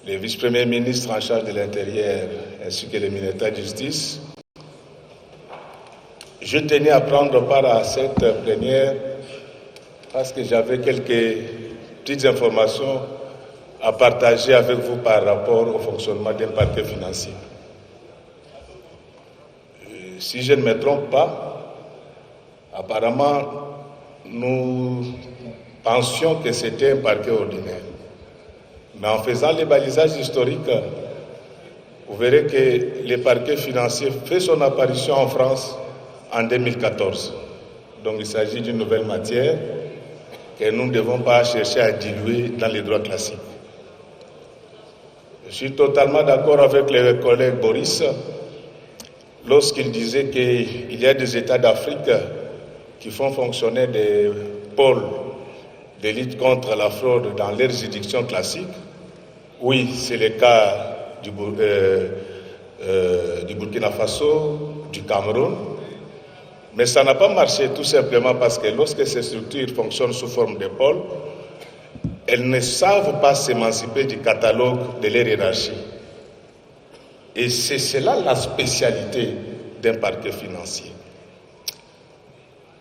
les vice-premiers ministres en charge de l'Intérieur ainsi que les ministres de Justice, je tenais à prendre part à cette plénière parce que j'avais quelques petites informations à partager avec vous par rapport au fonctionnement d'un parquet financier. Si je ne me trompe pas, apparemment, nous pensions que c'était un parquet ordinaire. Mais en faisant les balisages historiques, vous verrez que le parquet financier fait son apparition en France en 2014. Donc il s'agit d'une nouvelle matière que nous ne devons pas chercher à diluer dans les droits classiques. Je suis totalement d'accord avec le collègue Boris lorsqu'il disait qu'il y a des États d'Afrique qui font fonctionner des pôles de lutte contre la fraude dans leurs juridictions classiques. Oui, c'est le cas du Burkina Faso, du Cameroun, mais ça n'a pas marché tout simplement parce que lorsque ces structures fonctionnent sous forme de pôles, elles ne savent pas s'émanciper du catalogue de leur hiérarchie. Et c'est cela la spécialité d'un parquet financier.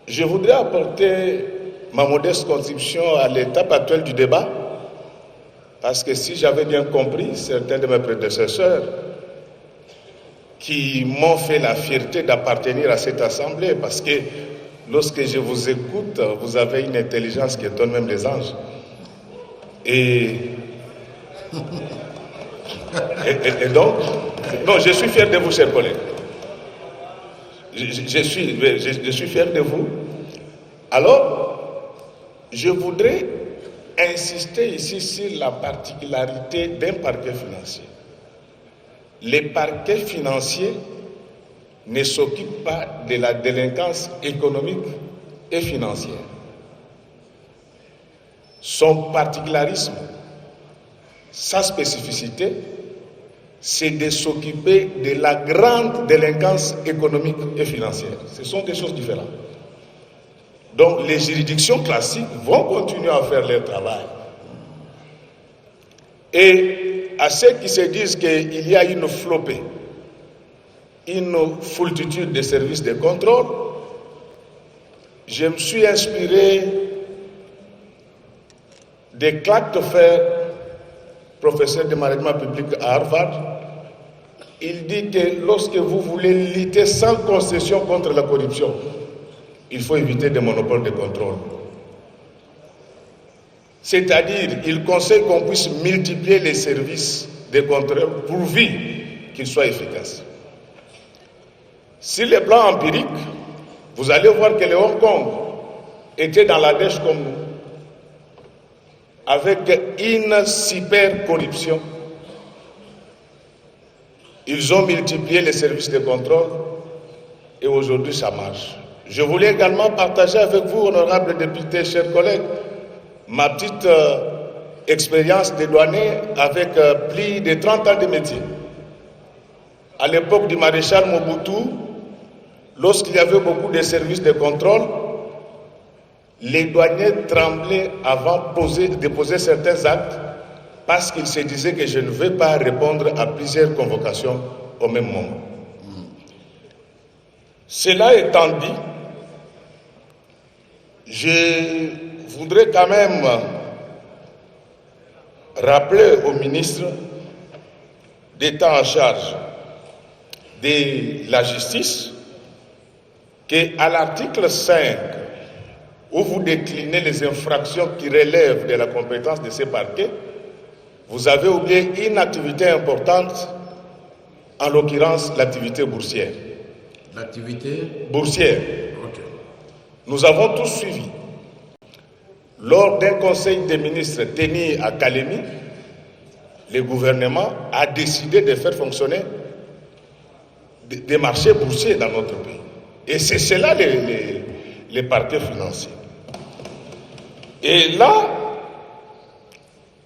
Je voudrais apporter ma modeste contribution à l'étape actuelle du débat, parce que si j'avais bien compris, certains de mes prédécesseurs qui m'ont fait la fierté d'appartenir à cette assemblée, parce que lorsque je vous écoute, vous avez une intelligence qui étonne même les anges. Et donc, non, je suis fier de vous, chers collègues. Je suis fier de vous. Alors, je voudrais insister ici sur la particularité d'un parquet financier. Les parquets financiers ne s'occupent pas de la délinquance économique et financière. Son particularisme, sa spécificité, c'est de s'occuper de la grande délinquance économique et financière. Ce sont des choses différentes. Donc les juridictions classiques vont continuer à faire leur travail. Et à ceux qui se disent qu'il y a une flopée, une foultitude de services de contrôle, je me suis inspiré des Clark Toffer, professeur de management public à Harvard. Il dit que lorsque vous voulez lutter sans concession contre la corruption, il faut éviter des monopoles de contrôle. C'est-à-dire, il conseille qu'on puisse multiplier les services de contrôle pourvu qu'ils soient efficaces. Sur le plan empirique, vous allez voir que le Hong Kong était dans la dèche comme nous, avec une super corruption. Ils ont multiplié les services de contrôle et aujourd'hui ça marche. Je voulais également partager avec vous, honorables députés, chers collègues, ma petite expérience de douanier avec plus de 30 ans de métier. À l'époque du maréchal Mobutu, lorsqu'il y avait beaucoup de services de contrôle, les douaniers tremblaient avant de déposer certains actes parce qu'ils se disaient que je ne vais pas répondre à plusieurs convocations au même moment. Cela étant dit, je voudrais quand même rappeler au ministre d'État en charge de la justice qu'à l'article 5, où vous déclinez les infractions qui relèvent de la compétence de ces parquets, vous avez oublié une activité importante, en l'occurrence l'activité boursière. L'activité boursière. Ok. Nous avons tous suivi. Lors d'un conseil des ministres tenu à Kalemi, le gouvernement a décidé de faire fonctionner des marchés boursiers dans notre pays. Et c'est cela les parquets financiers. Et là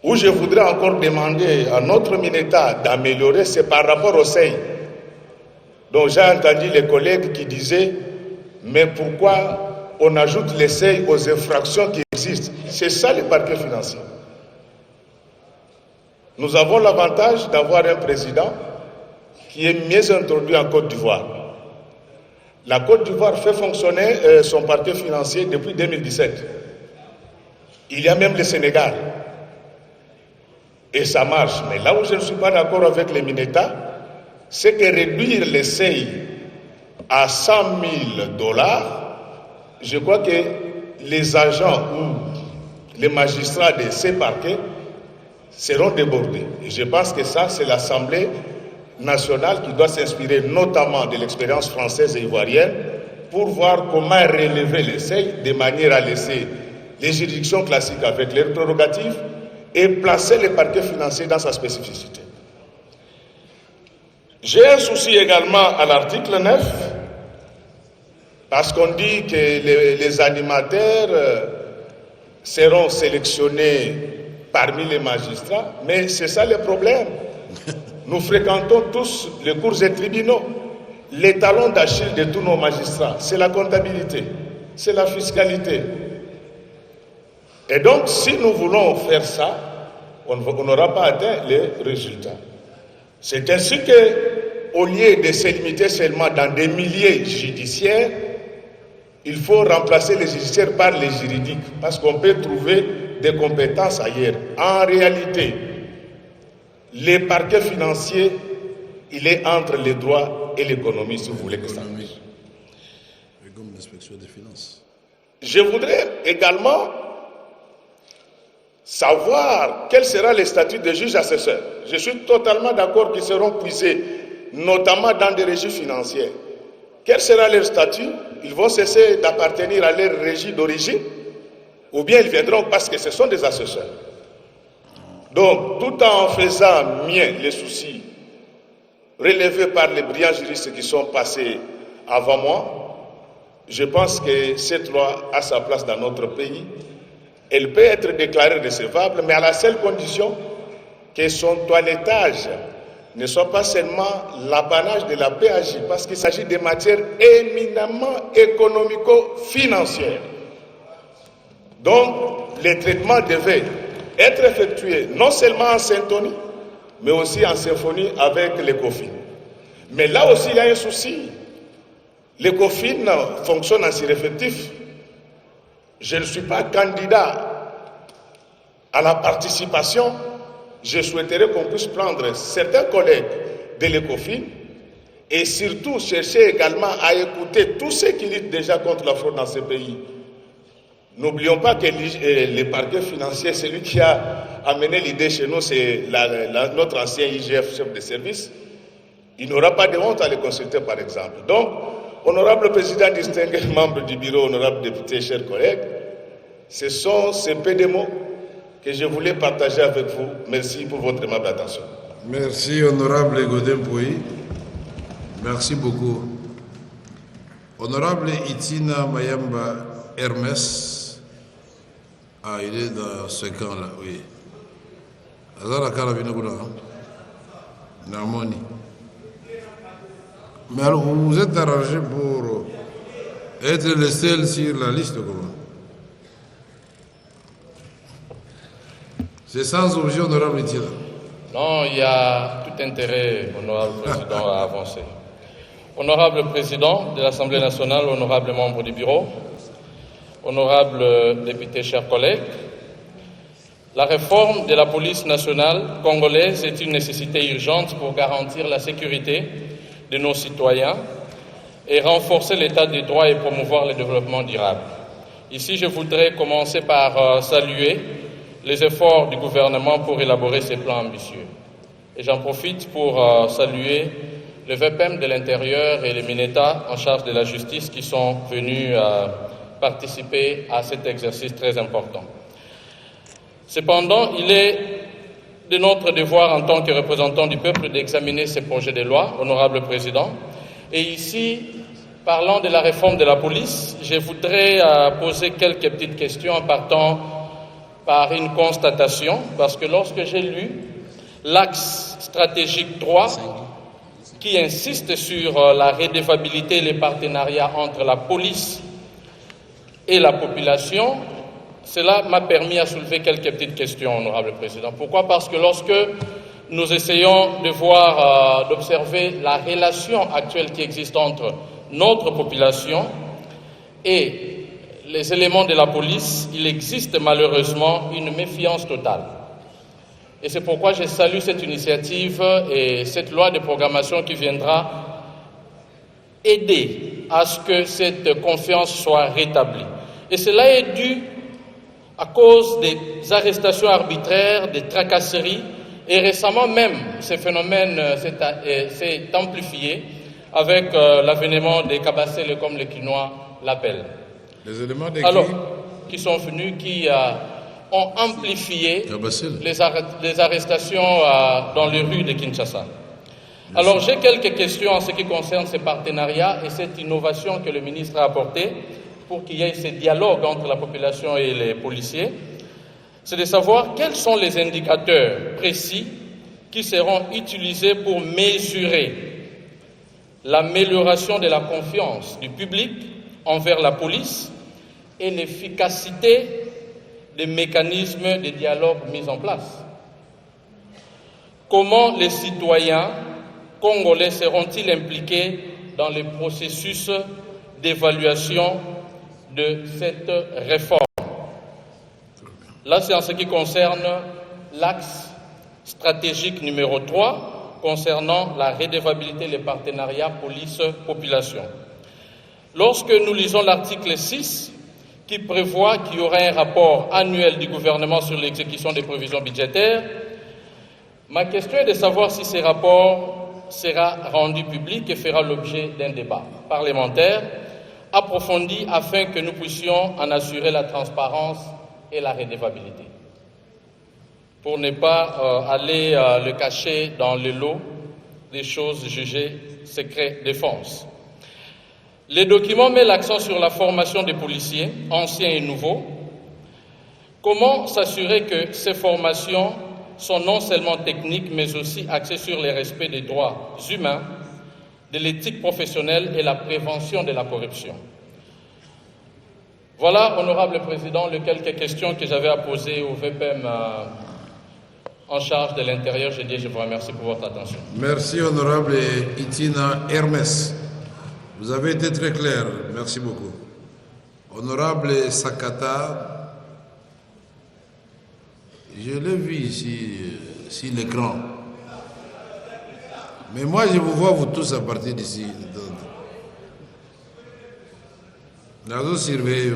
où je voudrais encore demander à notre État d'améliorer, c'est par rapport au seuil. Donc j'ai entendu les collègues qui disaient, mais pourquoi on ajoute les seuils aux infractions qui existent? C'est ça le parquet financier. Nous avons l'avantage d'avoir un président qui est mieux introduit en Côte d'Ivoire. La Côte d'Ivoire fait fonctionner son parquet financier depuis 2017. Il y a même le Sénégal. Et ça marche. Mais là où je ne suis pas d'accord avec les Mineta, c'est que réduire les seuils à 100 000 $, je crois que les agents ou les magistrats de ces parquets seront débordés. Et je pense que ça, c'est l'Assemblée nationale qui doit s'inspirer notamment de l'expérience française et ivoirienne pour voir comment relever les seuils de manière à laisser les juridictions classiques avec leurs prérogatives et placer les parquets financiers dans sa spécificité. J'ai un souci également à l'article 9, parce qu'on dit que les animateurs seront sélectionnés parmi les magistrats, mais c'est ça le problème. Nous fréquentons tous les cours et tribunaux. Les talons d'Achille de tous nos magistrats, c'est la comptabilité, c'est la fiscalité. Et donc, si nous voulons faire ça, on n'aura pas atteint les résultats. C'est ainsi que, au lieu de se limiter seulement dans des milliers judiciaires, il faut remplacer les judiciaires par les juridiques, parce qu'on peut trouver des compétences ailleurs. En réalité, les parquets financiers, il est entre les droits et l'économie, si vous voulez que ça marche. Comme l'inspection des finances. Je voudrais également savoir quel sera le statut des juges assesseurs. Je suis totalement d'accord qu'ils seront puisés, notamment dans des régies financières. Quel sera leur statut? Ils vont cesser d'appartenir à leur régie d'origine, ou bien ils viendront parce que ce sont des assesseurs. Donc, tout en faisant mien les soucis relevés par les brillants juristes qui sont passés avant moi, je pense que cette loi a sa place dans notre pays. Elle peut être déclarée recevable, mais à la seule condition que son toilettage ne soit pas seulement l'apanage de la PAJ, parce qu'il s'agit de matières éminemment économico-financières. Donc, les traitements devaient être effectués non seulement en syntonie, mais aussi en symphonie avec l'ECOFIN. Mais là aussi, il y a un souci. L'ECOFIN fonctionne en sureffectif. Je ne suis pas candidat à la participation. Je souhaiterais qu'on puisse prendre certains collègues de l'ECOFIN et surtout chercher également à écouter tous ceux qui luttent déjà contre la fraude dans ce pays. N'oublions pas que les parquets financiers, celui qui a amené l'idée chez nous, c'est notre ancien IGF, chef de service. Il n'aura pas de honte à les consulter, par exemple. Donc, honorable président, distingué membre du bureau, honorable député, chers collègues, ce sont ces peu de mots que je voulais partager avec vous. Merci pour votre aimable attention. Merci, honorable Godin Pouy. Merci beaucoup. Honorable Itina Mayamba Hermès. Ah, il est dans ce camp-là, oui. Azara Karabinoguna, Namoni. Mais alors, vous êtes arrangé pour être le seul sur la liste, comment? C'est sans objet, honorable Itina. Non, il y a tout intérêt, honorable président, à avancer. Honorable président de l'Assemblée nationale, honorable membre du bureau, honorable député, chers collègues, la réforme de la police nationale congolaise est une nécessité urgente pour garantir la sécurité de nos citoyens et renforcer l'état de droit et promouvoir le développement durable. Ici, je voudrais commencer par saluer les efforts du gouvernement pour élaborer ces plans ambitieux. Et j'en profite pour saluer le VPM de l'Intérieur et les Mineta en charge de la justice qui sont venus participer à cet exercice très important. Cependant, il est de notre devoir en tant que représentants du peuple d'examiner ces projets de loi, honorable président. Et ici, parlant de la réforme de la police, je voudrais poser quelques petites questions en partant par une constatation, parce que lorsque j'ai lu l'axe stratégique 3, qui insiste sur la redevabilité et les partenariats entre la police et la population, Cela m'a permis à soulever quelques petites questions, honorable président. Pourquoi? Parce que lorsque nous essayons de voir, d'observer la relation actuelle qui existe entre notre population et les éléments de la police, il existe malheureusement une méfiance totale. Et c'est pourquoi je salue cette initiative et cette loi de programmation qui viendra aider à ce que cette confiance soit rétablie. Et cela est dû à cause des arrestations arbitraires, des tracasseries, et récemment même, ce phénomène s'est amplifié avec l'avènement des cabassels, comme les Quinois l'appellent. Les éléments de qui sont venus, qui ont amplifié les arrestations dans les rues de Kinshasa. Alors j'ai quelques questions en ce qui concerne ces partenariats et cette innovation que le ministre a apportée pour qu'il y ait ce dialogue entre la population et les policiers. C'est de savoir quels sont les indicateurs précis qui seront utilisés pour mesurer l'amélioration de la confiance du public envers la police et l'efficacité des mécanismes de dialogue mis en place. Comment les citoyens congolais seront-ils impliqués dans le processus d'évaluation de cette réforme? Là, c'est en ce qui concerne l'axe stratégique numéro 3, concernant la redevabilité et les partenariats police-population. Lorsque nous lisons l'article 6, qui prévoit qu'il y aura un rapport annuel du gouvernement sur l'exécution des prévisions budgétaires, ma question est de savoir si ce rapport sera rendu public et fera l'objet d'un débat parlementaire approfondi afin que nous puissions en assurer la transparence et la redevabilité, pour ne pas aller le cacher dans le lot des choses jugées secret défense. Les documents mettent l'accent sur la formation des policiers, anciens et nouveaux. Comment s'assurer que ces formations sont non seulement techniques, mais aussi axées sur le respect des droits humains, de l'éthique professionnelle et la prévention de la corruption? Voilà, honorable président, les quelques questions que j'avais à poser au VPM en charge de l'intérieur. Je vous remercie pour votre attention. Merci, honorable Itina Hermès. Vous avez été très clair. Merci beaucoup. Honorable Sakata, je l'ai vu ici sur l'écran. Mais moi, je vous vois vous tous à partir d'ici. Nazo surveille.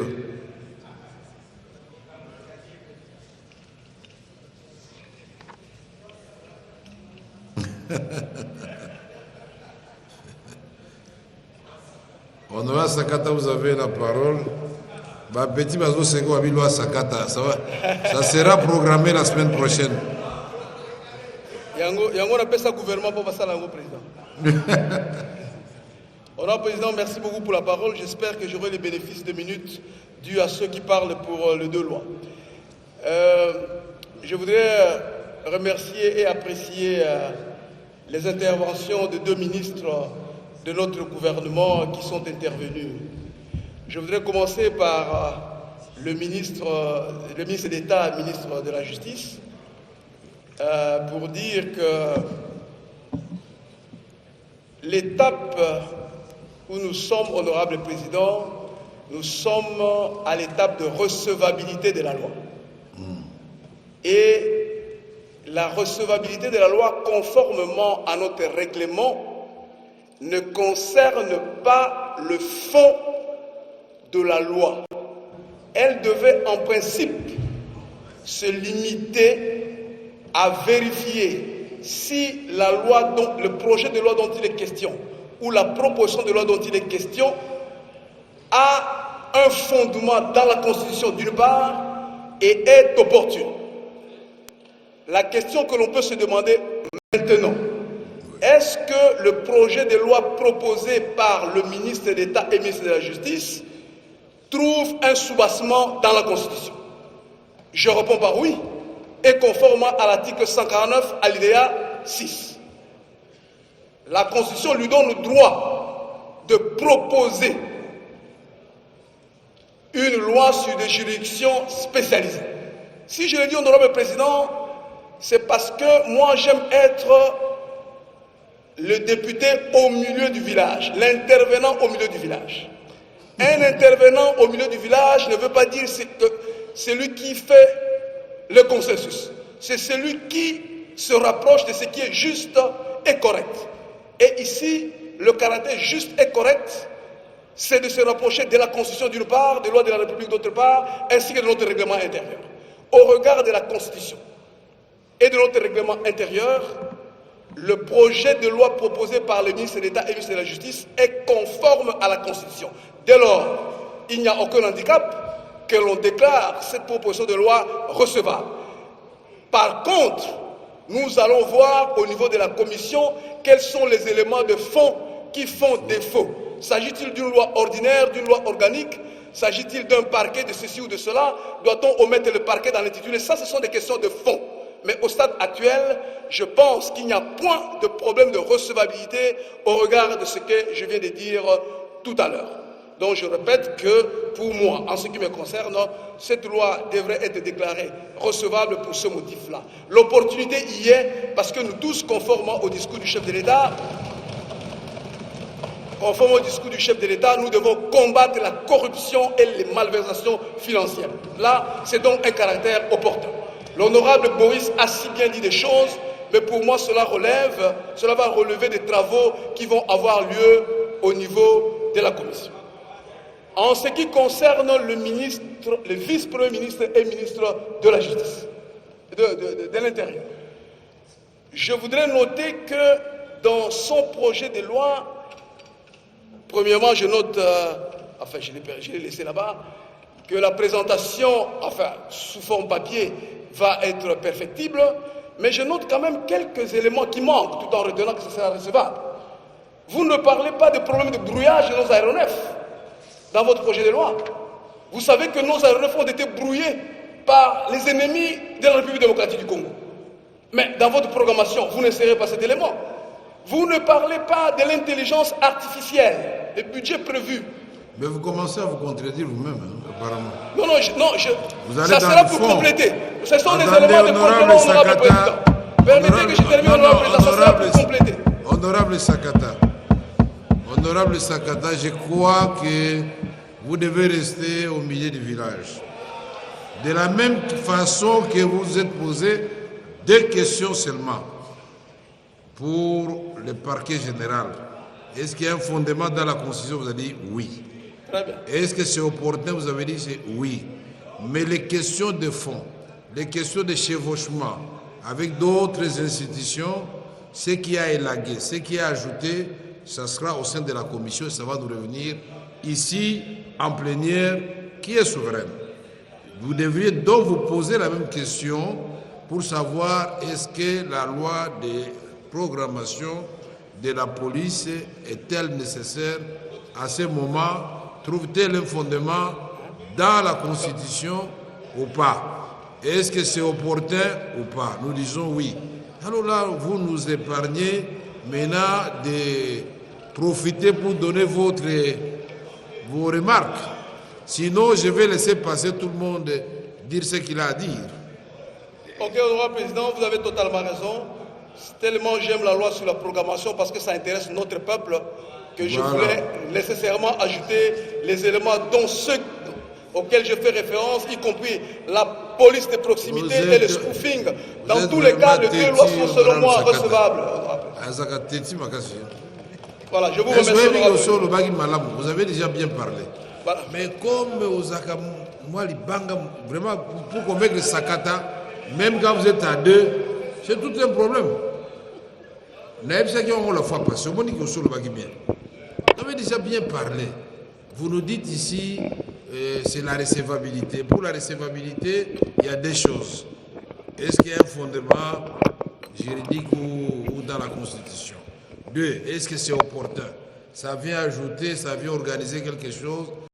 Honorable Sakata, vous avez la parole. Petit Bazo Sego Abiloa Sakata, ça sera programmé la semaine prochaine. Yango appelle ça gouvernement pour passer à l'ango président. Honorable président, merci beaucoup pour la parole. J'espère que j'aurai les bénéfices de minutes dus à ceux qui parlent pour les deux lois. Je voudrais remercier et apprécier les interventions de deux ministres de notre gouvernement qui sont intervenus. Je voudrais commencer par le ministre d'État, ministre de la Justice, pour dire que l'étape où nous sommes, honorable président, nous sommes à l'étape de recevabilité de la loi. Et la recevabilité de la loi, conformément à notre règlement, ne concerne pas le fond de la loi. Elle devait en principe se limiter à vérifier si la loi, le projet de loi dont il est question ou la proposition de loi dont il est question a un fondement dans la Constitution d'une part et est opportune. La question que l'on peut se demander maintenant, est-ce que le projet de loi proposé par le ministre d'État et ministre de la Justice trouve un soubassement dans la Constitution? Je réponds par oui, et conformément à l'article 149, alinéa 6. La Constitution lui donne le droit de proposer une loi sur des juridictions spécialisées. Si je le dis, honorable président, c'est parce que moi j'aime être le député au milieu du village, l'intervenant au milieu du village. Un intervenant au milieu du village ne veut pas dire que celui qui fait le consensus. C'est celui qui se rapproche de ce qui est juste et correct. Et ici, le caractère juste et correct, c'est de se rapprocher de la Constitution d'une part, des lois de la République d'autre part, ainsi que de notre règlement intérieur. Au regard de la Constitution et de notre règlement intérieur, le projet de loi proposé par le ministre d'État et le ministre de la Justice est conforme à la Constitution. Dès lors, il n'y a aucun handicap que l'on déclare cette proposition de loi recevable. Par contre, nous allons voir au niveau de la Commission quels sont les éléments de fond qui font défaut. S'agit-il d'une loi ordinaire, d'une loi organique? S'agit-il d'un parquet, de ceci ou de cela? Doit-on omettre le parquet dans l'intitulé? Ça, ce sont des questions de fond. Mais au stade actuel, je pense qu'il n'y a point de problème de recevabilité au regard de ce que je viens de dire tout à l'heure. Donc je répète que pour moi, en ce qui me concerne, cette loi devrait être déclarée recevable pour ce motif-là. L'opportunité y est parce que nous tous, conformément au discours du chef de l'État, nous devons combattre la corruption et les malversations financières. Là, c'est donc un caractère opportun. L'honorable Boris a si bien dit des choses, mais pour moi, cela va relever des travaux qui vont avoir lieu au niveau de la Commission. En ce qui concerne le vice-premier ministre et ministre de la Justice, de l'Intérieur, je voudrais noter que dans son projet de loi, premièrement, je note, je l'ai laissé là-bas, que la présentation, sous forme papier, va être perfectible, mais je note quand même quelques éléments qui manquent, tout en retenant que ce sera recevable. Vous ne parlez pas des problèmes de brouillage de nos aéronefs dans votre projet de loi. Vous savez que nos aéronefs ont été brouillés par les ennemis de la République démocratique du Congo. Mais dans votre programmation, vous n'insérez pas cet élément. Vous ne parlez pas de l'intelligence artificielle, le budget prévu. Mais vous commencez à vous contredire vous-même, apparemment. Non, ça sera pour compléter. Ce sont des éléments de complément, honorable président. Permettez que je termine, honorable président, ça sera pour compléter. Honorable Sakata, je crois que vous devez rester au milieu du village. De la même façon que vous êtes posé deux questions seulement pour le parquet général. Est-ce qu'il y a un fondement dans la Constitution? Vous avez dit oui. Très bien. Est-ce que c'est opportun? Vous avez dit c'est oui. Mais les questions de fond, les questions de chevauchement avec d'autres institutions, ce qui a élagué, ce qui a ajouté, ça sera au sein de la commission et ça va nous revenir ici en plénière qui est souveraine. Vous devriez donc vous poser la même question pour savoir est-ce que la loi de programmation de la police est-elle nécessaire à ce moment? Trouve-t-elle un fondement dans la Constitution ou pas? Est-ce que c'est opportun ou pas? Nous disons oui. Alors là, vous nous épargnez maintenant de profiter pour donner vos remarques. Sinon, je vais laisser passer tout le monde dire ce qu'il a à dire. Ok, honorable président, vous avez totalement raison. Tellement j'aime la loi sur la programmation parce que ça intéresse notre peuple que je voulais nécessairement ajouter les éléments dont ceux auxquels je fais référence, y compris la police de proximité et le spoofing. Dans tous les cas, les deux lois sont selon moi recevables. Voilà, je vous remercie. Vous avez déjà bien parlé. Voilà. Mais comme vraiment, pour convaincre le Sakata, même quand vous êtes à deux, c'est tout un problème. Vous avez déjà bien parlé. Vous nous dites ici, c'est la recevabilité. Pour la recevabilité, il y a des choses. Est-ce qu'il y a un fondement juridique ou dans la Constitution? Deux, est-ce que c'est opportun? Ça vient ajouter, ça vient organiser quelque chose